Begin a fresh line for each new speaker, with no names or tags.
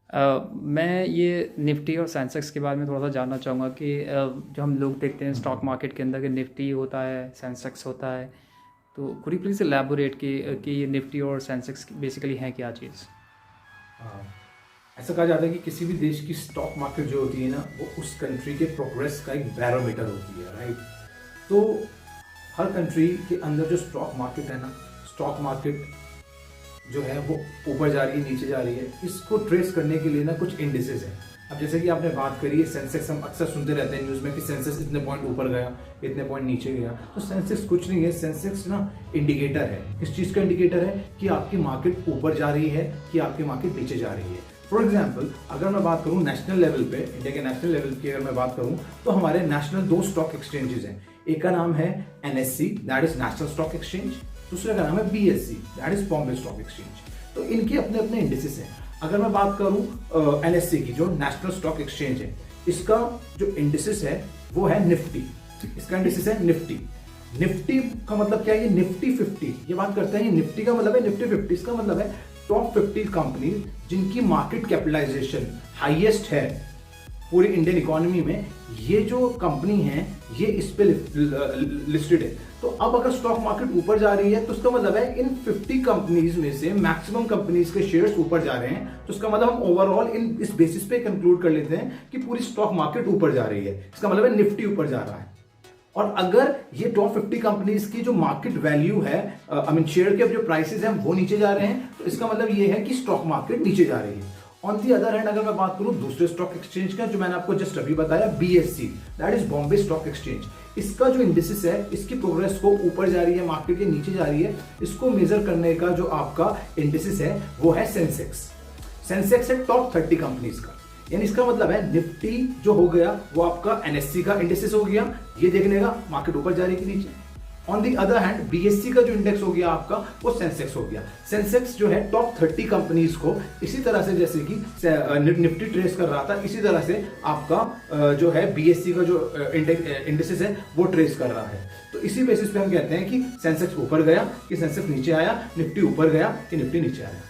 मैं ये निफ्टी और सेंसेक्स के बारे में थोड़ा सा जानना चाहूँगा कि जो हम लोग देखते हैं स्टॉक मार्केट के अंदर कि निफ्टी होता है, सेंसेक्स होता है, तो कुड यू प्लीज़ एलैबोरेट कि ये निफ्टी और सेंसेक्स बेसिकली हैं क्या चीज़?
हाँ, ऐसा कहा जाता है कि किसी भी देश की स्टॉक मार्केट जो होती है ना, वो उस कंट्री के प्रोग्रेस का एक बैरोमीटर होती है, राइट। तो हर कंट्री के अंदर जो स्टॉक मार्केट है ना, स्टॉक मार्केट जो है वो ऊपर जा रही है, नीचे जा रही है, इसको ट्रेस करने के लिए ना कुछ इंडिसेस हैं। अब जैसे कि आपने बात करी है सेंसेक्स, हम अक्सर सुनते रहते हैं न्यूज़ में कि सेंसेक्स इतने पॉइंट ऊपर गया, इतने पॉइंट नीचे गया। तो सेंसेक्स कुछ नहीं है, सेंसेक्स ना इंडिकेटर है। किस चीज़ का इंडिकेटर है? कि आपकी मार्केट ऊपर जा रही है कि आपकी मार्केट नीचे जा रही है। फॉर एग्जाम्पल, अगर मैं बात करूं नेशनल लेवल पे, इंडिया के नेशनल लेवल की अगर मैं बात करूं, तो हमारे नेशनल 2 स्टॉक एक्सचेंजेस हैं। एक का नाम है NSC, that is national stock exchange. दूसरे का नाम है BSc, that is Bombay stock exchange. तो इनके अपने अपने इंडिसेस हैं। अगर मैं बात करूं एनएससी की, जो नेशनल स्टॉक एक्सचेंज है, इसका जो इंडिसेस है वो है निफ्टी। इसका इंडिसेस है निफ्टी। निफ्टी का मतलब क्या है? ये निफ्टी 50 ये बात करते हैं। ये निफ्टी का मतलब है निफ्टी 50, इसका मतलब है टॉप 50 कंपनी जिनकी मार्केट कैपिटलाइजेशन हाईएस्ट है पूरी इंडियन इकोनॉमी में। ये जो कंपनी है ये इस पे लिस्टेड है। तो अब अगर स्टॉक मार्केट ऊपर जा रही है तो उसका मतलब है इन 50 कंपनीज में से मैक्सिमम कंपनीज के शेयर्स ऊपर जा रहे हैं। तो इसका मतलब हम ओवरऑल इस बेसिस पे कंक्लूड कर लेते हैं कि पूरी स्टॉक मार्केट ऊपर जा रही है। इसका मतलब है निफ्टी ऊपर जा रहा है। और अगर ये टॉप 50 कंपनीज की जो मार्केट वैल्यू है, आई मीन शेयर के जो प्राइसेस हैं वो नीचे जा रहे हैं, तो इसका मतलब ये है कि स्टॉक मार्केट नीचे जा रही है। ऑन दी अदर हैंड, अगर मैं बात करूं दूसरे स्टॉक एक्सचेंज का, जो मैंने आपको जस्ट अभी बताया, BSc, that is Bombay stock exchange, इसका जो इंडिसेस है, इसकी प्रोग्रेस को ऊपर जा रही है मार्केट या नीचे जा रही है, इसको मेजर करने का जो आपका इंडिसेस है वो है सेंसेक्स। सेंसेक्स है टॉप 30 कंपनीज का। यानी इसका मतलब है निफ्टी जो हो गया वो आपका एनएससी का इंडेक्स हो गया, ये देखने का मार्केट ऊपर जा रही है कि नीचे। On the other hand BSc का जो इंडेक्स हो गया आपका वो सेंसेक्स हो गया। सेंसेक्स जो है टॉप 30 कंपनीज को इसी तरह से, जैसे कि निफ्टी ट्रेस कर रहा था, इसी तरह से आपका जो है बीएससी का जो इंडेक्स है वो ट्रेस कर रहा है। तो इसी बेसिस पे हम कहते हैं कि सेंसेक्स ऊपर गया कि सेंसेक्स नीचे आया, निफ्टी ऊपर गया कि निफ्टी नीचे आया।